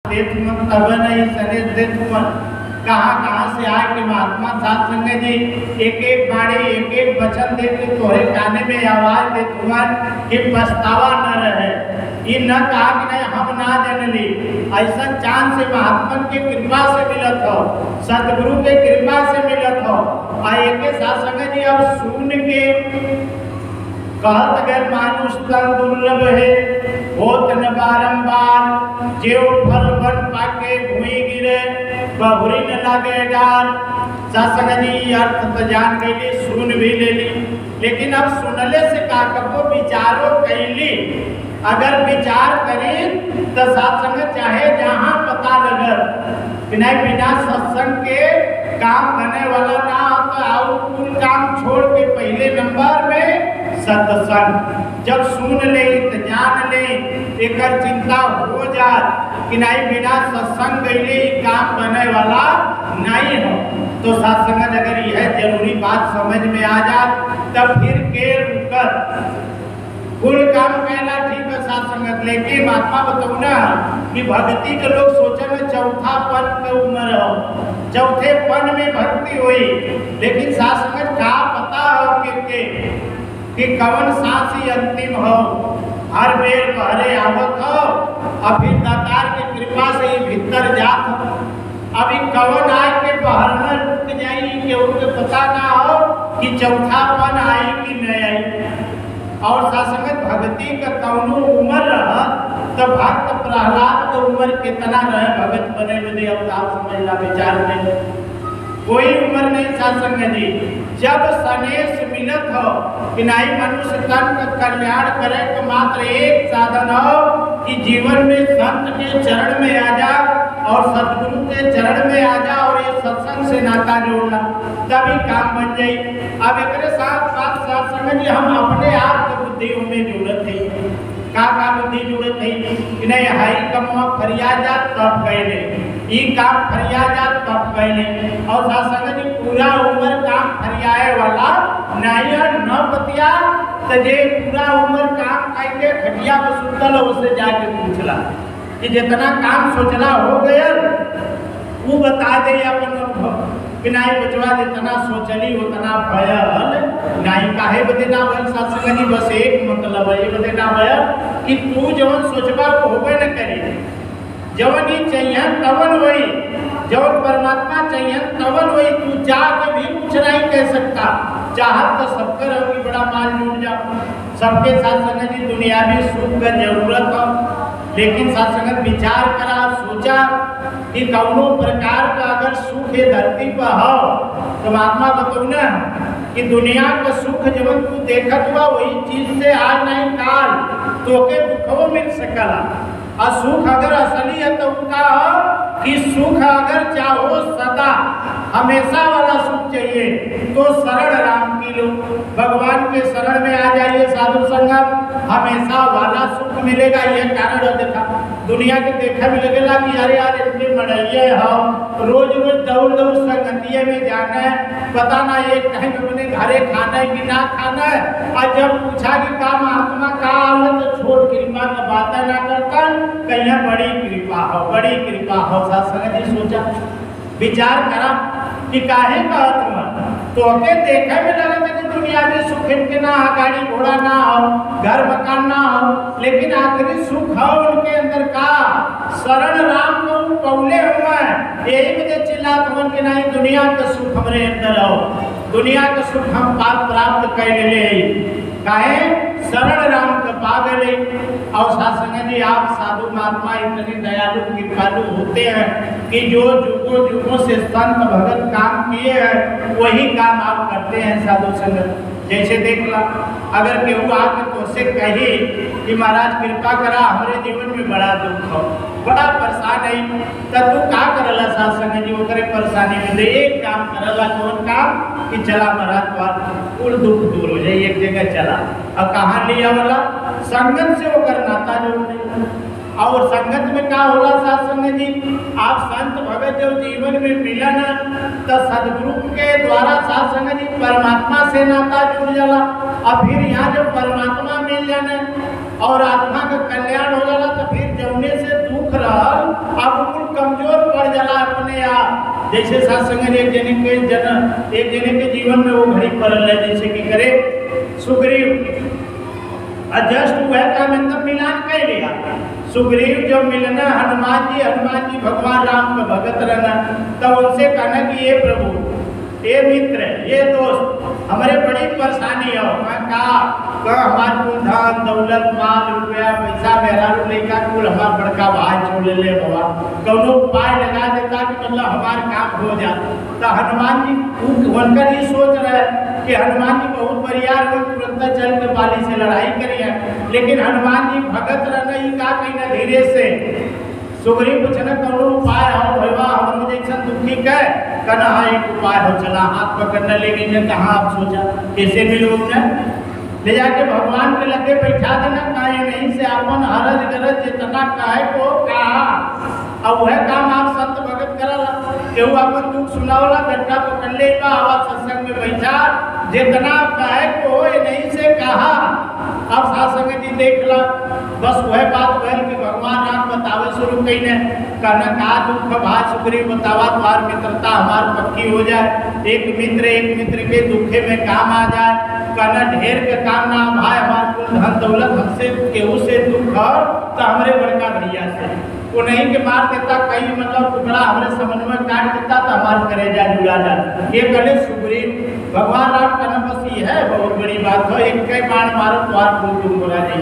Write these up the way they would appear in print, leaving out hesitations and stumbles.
तब नहीं सने दे तुमन कहाँ कहाँ से आए कि महात्मा साथ संग जी एक एक बाणी एक एक वचन दे के तोहरे काने में आवाज दे तुमन कि पछतावा न रहे। ये न कहा कि नहीं हम ना जनली, ऐसा चांद से महात्मा के कृपा से मिलत हो, सतगुरु के कृपा से मिलत हो। आए के साथ संग जी अब सुन के कहत अगर मानुष तन दुर्लभ है होत न बारंबार, जेव फल बन पाके भूमि गिरे बहुरी न लागे डार। सत्संग जी अर्थ तो जान गई सुन भी ले ली, लेकिन अब सुनले से का कबो विचारो कैली। अगर विचार करें तो सत्संग चाहे जहाँ पता लगे कि नहीं बिना सत्संग के काम बने वाला ना तो आओ कुल काम छोड़ के पहले नंबर में सत्संग जब सुन ले तो जान ले एक चिंता हो जाए कि नहीं बिना सत्संग गईले काम बने वाला नहीं हो। तो सत्संग अगर यह जरूरी बात समझ में आ जाए तब फिर के रुकर कुल काम कहना ठीक है सत्संगत। लेकिन महात्मा बताऊ ना कि भक्ति के लोग सोचे में चौथा पन के उम्र हो, चौथे पन में भक्ति हुई, लेकिन सत्संगत का पता हो कि कवन सांस ही अंतिम हो। हर बेर बहरे आवत हो, अभी दातार की कृपा से ही भीतर जात हो। अभी कवन आए के बहर में रुक जाई कि उनके पता ना हो कि चौथा पन आई कि नहीं आई। और सत्संगत भक्ति का कौनो उम्र रहा तो भक्त प्रहलाद का उम्र कितना रहे भगत बने बने अब आप समझना विचार में कोई उम्र नहीं। सत्संग जी जब सनेश मिलत हो कि नहीं मनुष्य तन का कल्याण करे तो मात्र एक साधन हो कि जीवन में संत के चरण में आ जा और सतगुरु के चरण में आ जा और ये सत्संग से नाता जोड़ना तभी काम बन जाए। अब एक साथ साथ सत्संग जी हम अपने आप के बुद्धि में जुड़त है का बुद्धि जुड़त है कि नहीं हाई कमवा फरियाद जा तब कहले ई काम फरियाद जा तब कहले। और सत्संग जी पूरा उम्र काम फरियाए वाला नहीं न बतिया तो जे पूरा उम्र काम करके खटिया पर सुतल उससे जाके पूछला कि जितना काम सोचना हो गया वो बता दे अपन अनुभव कि नहीं बचवा जितना सोचली उतना भयल नहीं काहे बदे ना भयल। सत्संग जी बस एक मतलब है ये बदे ना भयल कि तू जवन सोचबा वो होबे न करे, जवन ही चाहिए तवन वही, जवन परमात्मा चाहिए तवन वही। तू चाह के भी कुछ नहीं कह सकता, चाहत तो सबके रहोगी बड़ा माल लूट जाओ। सबके साथ संगत जी दुनियावी सुख का जरूरत हो, लेकिन साथ संगत विचार करा सोचा कि कौनो प्रकार का अगर सुख ये धरती पर हो तो महात्मा बताऊ ना कि दुनिया का सुख जब तू देखत हुआ वही चीज से आज नहीं काल तो के दुखों मिल सकला। और सुख अगर असली है तो उनका हो कि सुख अगर चाहो सदा हमेशा वाला सुख चाहिए तो शरण राम की लो, भगवान के शरण में आ जाइए साधु संगत, हमेशा वाला सुख मिलेगा। यह कारण देखा दुनिया के देखा भी लगेगा कि अरे यार इतने मड़ैये हो रोज रोज दौड़ दौड़ संगतिये में जाना है, पता ना एक टाइम अपने घरे खाना है कि ना खाना है। और जब पूछा कि का महात्मा का हालत तो छोड़ कृपा का बात ना करता कहीं बड़ी कृपा हो, बड़ी कृपा हो। सत्संग जी सोचा विचार करा कि काहे कहत मन तो के देखे में लगा कि दुनिया में सुख के ना गाड़ी घोड़ा ना हो, घर मकान ना हो, लेकिन आखिरी सुख हो उनके अंदर का शरण राम को पौले हुआ है। यही वजह चिल्लात मन के नहीं दुनिया का सुख हमारे अंदर हो, दुनिया का सुख हम प्राप्त कर ले काहे शरण राम का पागल है। और सत्संग जी आप साधु महात्मा इतने दयालु कृपालु होते हैं कि जो जुगों जुगों से संत भगत काम किए हैं वही काम आप करते हैं साधु संगत। जैसे देख ला अगर केहू आके तो से कही कि महाराज कृपा करा हमारे जीवन में बड़ा दुख हो, बड़ा परेशान है, तब तू का करला सत्संग जी ओकरे परेशानी में दे एक काम करला कौन काम कि चला महाराज बात कुल दुख दूर हो जाए एक जगह चला। अब कहाँ लिया वाला संगत से होकर नाता जोड़ने और संगत में क्या होला सत्संग जी आप संत भगत जो जीवन में मिलन तो सदगुरु के द्वारा सत्संग जी परमात्मा से नाता जुड़ जाला। और फिर यहाँ जब परमात्मा मिल जाने और आत्मा का कल्याण हो जाला तो फिर जौने से दुख रहा अब जैसे सत्संग एक जने के जीवन में वो घड़ी पड़ल है, जैसे कि करे सुग्रीव जस्ट वह का मतलब मिलान कर लिया। सुग्रीव जब मिलना हनुमान जी भगवान राम का भगत रहना, तब उनसे कहना कि ये प्रभु, ये मित्र, ये दोस्त, हमारे बड़ी परेशानी हो। मैं कहा हमारे कुल धन दौलत माल रुपया पैसा मेरा लड़का कुल हमारा बड़का भाई छोड़ ले बाबा, कौनो उपाय लगा देता कि मतलब हमारा काम हो जाता। तो हनुमान जी उनका ये सोच रहे कि हनुमान जी बहुत बढ़िया तुरंत चल के बाली से लड़ाई करिए, लेकिन हनुमान जी भगत रहना ही का कहीं धीरे से सुग्रीव पूछना कौनो उपाय हो भैया हम जैसा दुखी कह कहना हाँ एक उपाय हो, चला हाथ पकड़ने ले गई। कहाँ आप सोचा कैसे मिलोगे, ले जाके भगवान के लगे बैठा देना, कहे नहीं से अपन हरज गरज जितना कहे को कहा। अब वह काम आप संत भगत करला, केहू अपन दुख सुनावला बेटा पकड़ ले आवाज सत्संग में बैठा, जितना कहे को नहीं से कहा। अब सत्संग जी देख ला, बस वह बात भर कि भगवान राम बतावे शुरू कईने, कहना का दुख भाई सुग्रीव बतावा तुम्हार मित्रता हमार पक्की हो जाए, एक मित्र के दुखे में काम आ जाए। कहना ढेर के काम ना भाई हमार कुल धन दौलत हमसे केहू से दुख हो तो हमारे बड़का भैया से वो नहीं के मार देता, कई मतलब टुकड़ा हमारे समन्वय काट देता तो हमारे करेजा जुड़ा जाता। ये कहले सुग्रीव भगवान राम का नाम बस ये है, बहुत बड़ी बात है, एक कई बाण मारो तो आप कुल दुख हो जाए।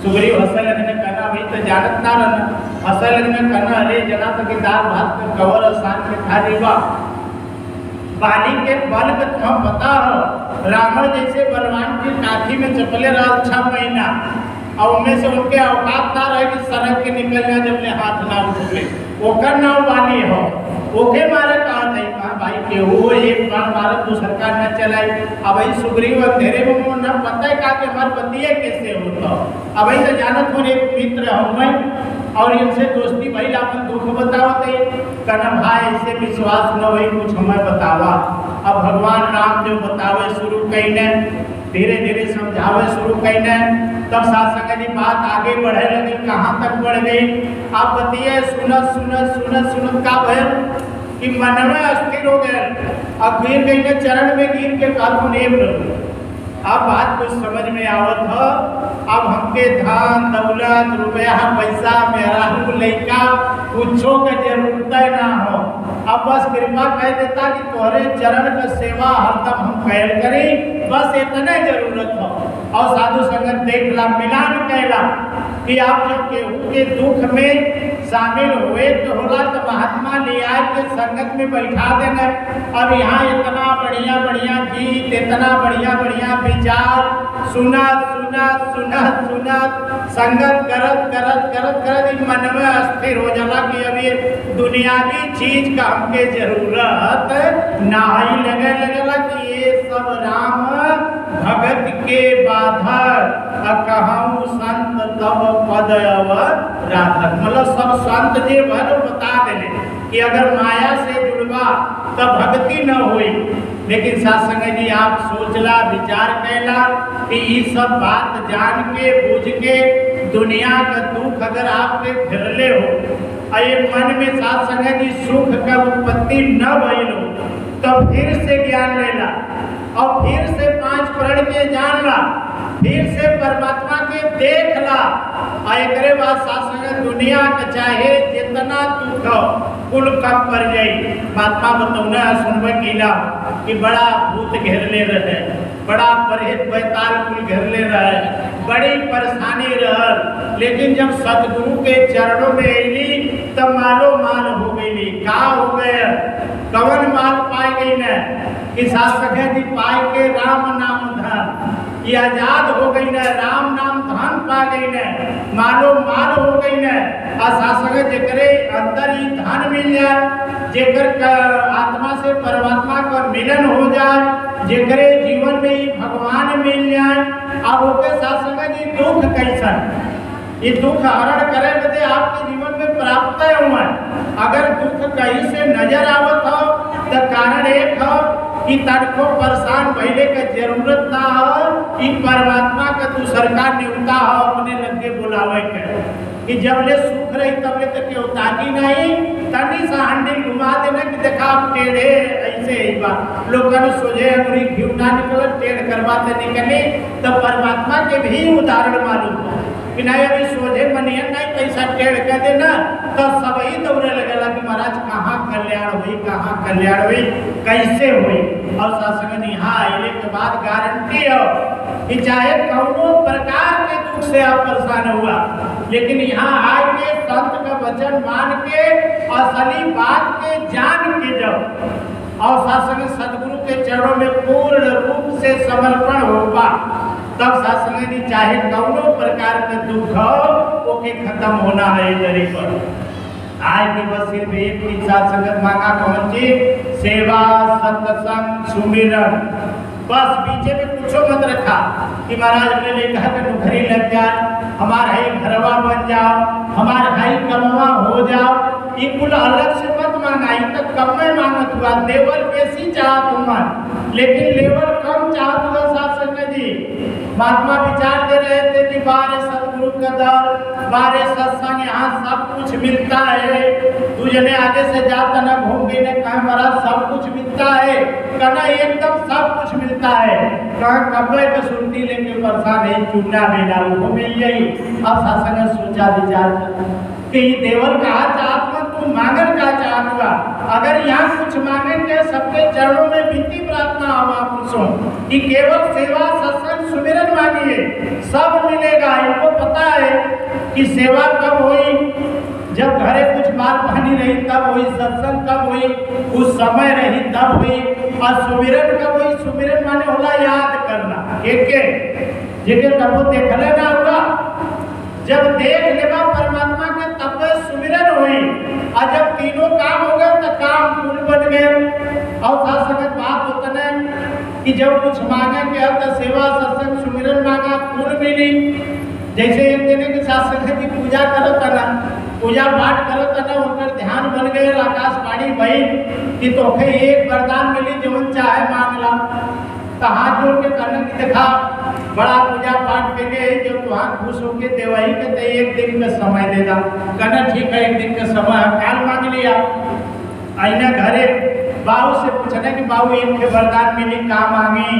सुग्रीव हंसल लगने कहना भाई तो जानत ना रहना, हंसल लगने कहना अरे जना तो कि दाल भात का कवर आसान के खा देगा, बाली के बल का तुम्हें पता हो, रावण जैसे बलवान की काठी में चपले रहा 6 महीना और उनमें से उनके औकात ना रहे कि सड़क के निकल गया जब ले हाथ ना उठे, ओकर नाव वाली हो ओके मारे कहा थे कहा भाई के वो एक बार मारे तो सरकार न चलाई। अब भाई सुग्रीव अंधेरे में न पता है का कि हमारे बतिया कैसे होता, अब भाई तो जानत हो एक मित्र हूँ और इनसे दोस्ती भाई अपन दुख बतावते कहना भाई इससे विश्वास न वही कुछ हमें बतावा। अब भगवान राम जो बतावे शुरू कईने, धीरे धीरे समझावे शुरू कईने, तब सत्संग जी बात आगे बढ़े लगी, कहाँ तक बढ़ गई आप बताइए। सुनत का भयल कि मन में अस्थिर हो गए, अब गिर गई ने चरण में गिर के काल अब बात कुछ समझ में आवत हो। अब हमके धन दौलत रुपया पैसा मेरा लड़का कुछो के जरूरत ना हो, अब बस कृपा कह देता कि तोहरे चरण का सेवा हरदम हम कैल करी, बस इतने जरूरत हो। और साधु संगत देख ला मिलान कहला कि आप जब केहू के दुख में शामिल हुए तो होला तो महात्मा ले आए के संगत में बैठा देना। अब यहाँ इतना बढ़िया बढ़िया गीत, इतना बढ़िया बढ़िया विचार सुनत संगत करत मन में अस्थिर हो जाला कि अब ये दुनियावी चीज का हमके जरूरत ना ही लगेला कि ये सब राम भगत के बाधक कहूँ संत तब पद राधक। मतलब सब संत जे भर बता देले कि अगर माया से जुड़वा तब भक्ति न हुई, लेकिन सत्संग जी आप सोचला विचार कैला कि ये सब बात जान के बुझ के दुनिया का दुख अगर आपके फिरले हो और ये मन में सत्संग जी सुख का उत्पत्ति न भइल हो, तो फिर से ज्ञान लेला और फिर से 5 प्रण के जान ला, फिर से परमात्मा के देख ला। एकरे बाद सत्संग दुनिया का चाहे जितना दुख हो कुल कम पर जाई। महात्मा बतौना सुनबे कीला कि बड़ा भूत घेरले रहे, बड़ा परहेज बैताल कुल घेरले रहे, बड़ी परेशानी रहल, लेकिन जब सतगुरु के चरणों में अली तब मालो माल हो गई। का हो गए कवन माल पाए गई न कि सत्संग जी पाए के राम नाम धन, ये आजाद हो गई न, राम नाम धन पा गई न, मालो माल हो गई न। और सत्संग जेकरे अंदर ही धन मिल जाए, जेकर आत्मा से परमात्मा का मिलन हो जाए, जेकरे जीवन में ही भगवान मिल जाए, अब ओके सत्संग जी दुख कैसन ये दुख हरण करे बदे आपके जीवन में प्राप्त हुआ। अगर दुख कहीं से नजर आवत हो तो कारण एक हो कि तड़को परेशान भइले का जरूरत ना हो कि परमात्मा का तू सरकार न्यूनता हो अपने लगे बुलावे के कि जब ले सुख रही तब ले तक के उतागी नहीं तनी सा हंडी घुमा देना कि देखा आप टेढ़े ऐसे ही बात लोगन सोझे अंगुरी घिउ ना निकल टेढ़ करवाते निकले तब परमात्मा के भी उदाहरण मालूम हो कि नहीं अभी सोझे मनियन नहीं पैसा टेढ़ कर देना तो सब ही दौड़े लगेला कि महाराज कहाँ कल्याण हुई कैसे हुई। और सत्संग यहाँ आने के बाद गारंटी हो कि चाहे कौनो प्रकार के दुख से आप परेशान हुआ लेकिन यहाँ आके संत का वचन मान के असली बात के जान के जब और सत्संग सदगुरु के चरणों में पूर्ण रूप से समर्पण होगा तब सत्संग जी चाहे कौनो प्रकार के दुख हो ओके खत्म होना है इधर पर। आज के बस सिर्फ एक ही साथ संगत मांगा कौन चीज सेवा सत्संग सुमिरन बस बीचे में कुछ मत रखा कि महाराज ने लिखा कि नौकरी लग जाए हमारा ही घरवा बन जाओ हमारा ही कमवा हो जाओ ये कुल अलग से मत मांगा ये तक कम में मांगत हुआ लेवल बेसी चाह तुम लेकिन लेवल कम चाह हुआ साथ संगत जी महात्मा विचार दे रहे थे कि बारे सतगुरु का दर बारे सत्संग यहाँ सब कुछ मिलता है तू जने आगे से जाता ना घूम गई ने कहा महाराज सब कुछ मिलता है कहना एकदम सब कुछ मिलता है कहा कब्बे के सुनती लेके परेशान है चूना बेला वो मिल गई। अब सत्संग सोचा विचार कि देवर कहा चाहत मत तू मांगन का चाहूंगा अगर यहाँ कुछ मांगेंगे सबके चरणों में विनती प्रार्थना हवा पुरुषों कि केवल सेवा सत्संग सुमिरन मांगिए सब मिलेगा। इनको पता है कि सेवा कब हुई जब घरे कुछ माल पानी रही तब हुई सत्संग कब हुई उस समय रही तब हुई और सुमिरन कब हुई सुमिरन माने होला याद करना एक जेके तब देखले ना होगा जब देख लेवा परमात्मा के तब सुमिरन हुई और जब तीनों काम हो गए तो काम कुल बन गए। और सत्संग बात उतने कि जब कुछ मांगे के तो सेवा सत्संग सुमिरन मांगा कुल मिली जैसे एक दिन के सत्संग की पूजा करो तना पूजा पाठ करो तना उनका ध्यान बन गए आकाशवाणी भई कि तोखे एक वरदान मिली जो चाहे मांग ला तो हाथ जोड़ के कहने की देखा बड़ा पूजा पाठ के लिए जो तुहां खुश होके देवही के ते एक दिन का समय दे दा कहना ठीक है एक दिन का समय काल मांग लिया आईना घरे बाबू से पूछने कि बाबू एक के वरदान मिली का मांगी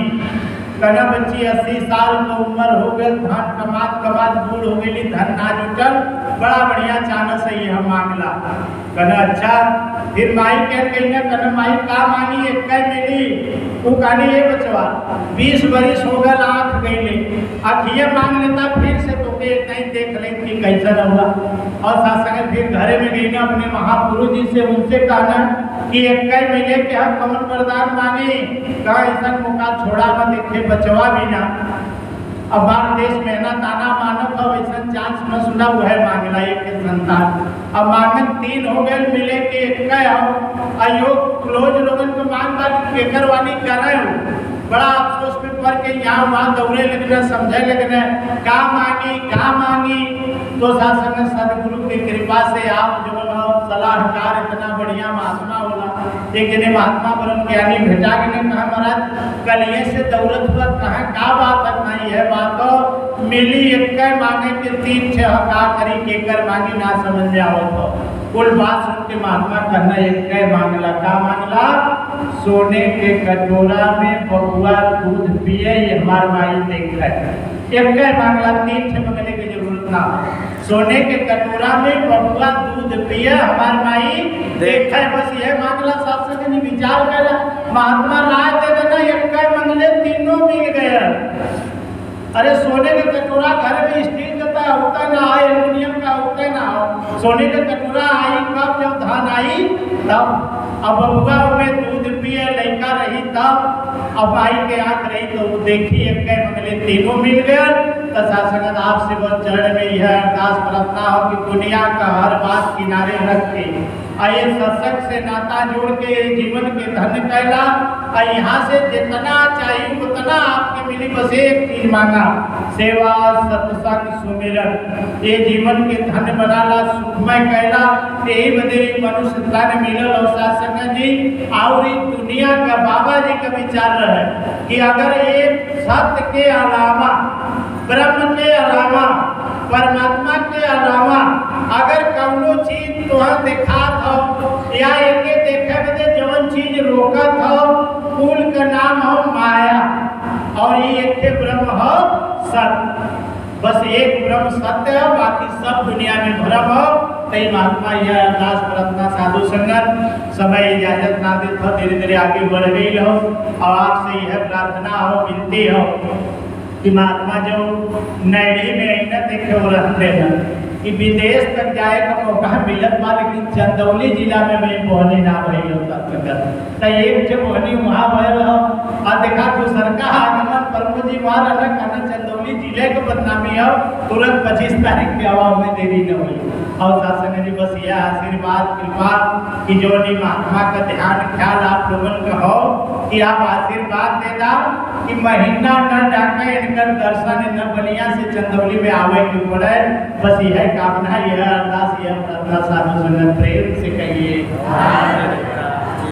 कहना बच्ची 80 साल की उम्र हो गई धन कमात बूढ़ हो गई धन ना जुटल बड़ा बढ़िया चानस है ये हम मांगला कहना अच्छा फिर माई कह गई ना कहना माई का मांगी एक मिली वो कहनी ये बचवा 20 बरिस हो गए आँख गई अखिए मांग लेता फिर से तो नहीं देख ले कि कैसा हुआ। और सत्संग फिर घरे में गई ना अपने महापुरुष जी से उनसे कहना कि एक मिले के हम कौन वरदान मांगे कहा ऐसा मौका छोड़ा मत देखे बचवा भी ना अब भारत देश मेहनत आना मानव का वैसा चांस न सुना वो है मांगला एक के संतान अब मांगन 3 हो गए मिले के एक अयोग क्लोज लोगन को मांग बात केकर वाली करे हो बड़ा अफसोस में पड़ के यहाँ वहाँ दौड़े लगना समझे लगना का मांगी तो सत्संग सदगुरु की कृपा से आप जो सलाहकार इतना बढ़िया महात्मा होला एक जने महात्मा ब्रह्म ज्ञानी भेटा के ने कहा महाराज कल ये से दौलत हुआ कहा का बात नहीं है बात तो मिली एक मांगे के 3 6 का करी केकर मांगी ना समझ जाओ तो कुल बात सुन के महात्मा कहना एक मांगला का मांगला सोने के कटोरा में बबुआ दूध पिए ये हमार माई देख है एक मांगला 3 6 मांगने की जरूरत ना सोने के कटोरा में बबुआ दूध पिए हमार माई देख है बस यह मांगला सत्संग ने विचार कर महात्मा राय दे देना एक मंगले तीनों मिल गए। अरे सोने का कटोरा घर में स्टील का होता ना है एल्युमिनियम का होता ना हो सोने का कटोरा आई कब जब धान आई तब अब बबुआ में दूध पिए लड़का रही तब अब आई के आंख रही तो वो देखी एक मंगले तीनों मिल गए। तो सत्संग आपसे बहुत चरण में यह अरदास प्रार्थना हो कि दुनिया का हर बात किनारे रख के आइए सत्संग से नाता जोड़ के जीवन के धन कैला और यहाँ से जितना चाहिए उतना आपके मिली बस एक चीज मांगा सेवा सत्संग सुमिरन ये जीवन के धन बनाला सुखमय कैला यही बदे मनुष्य धन मिलल और सत्संग जी और दुनिया का बाबा जी का विचार रहे कि अगर एक सत्य के अलावा ब्रह्म के अलावा परमात्मा के अलावा अगर कौनो चीज तुहर दिखात हो या एके देखे बदे जवन चीज रोकत हो, कुल का नाम हो माया, और ये एक ब्रह्म हो सत्य। बस एक ब्रह्म सत्य है, बाकी सब दुनिया में भ्रम हो। कई महात्मा यह अरदास प्रार्थना साधु संगत समय इजाजत ना दे तो धीरे धीरे आगे बढ़ गई हो, और आपसे यह प्रार्थना हो, विनती हो कि महात्मा जो नैनी में न देखे वो रहते हैं कि विदेश तक जाए का मौका मिलत बा, लेकिन चंदौली जिला में मैं बोहनी ना भइल होता तो एक जो बोहनी वहाँ भयल हो, और देखा दूसर का आगमन प्रभु जी वहाँ रहना कहना चंदौली जिले के बदनामी हो, तुरंत 25 तारीख के आवा में देरी न हुई। और सत्संग जी बस यह आशीर्वाद कृपा कि जो नी महात्मा का ध्यान ख्याल आप लोगों का हो कि आप आशीर्वाद देना कि महीना न डाके इनकर दर्शन न बलिया से चंदौली में आवे के पड़े। बस यह कामना, यह अरदास, यह प्रार्थना साधु संगत प्रेम से कहिए।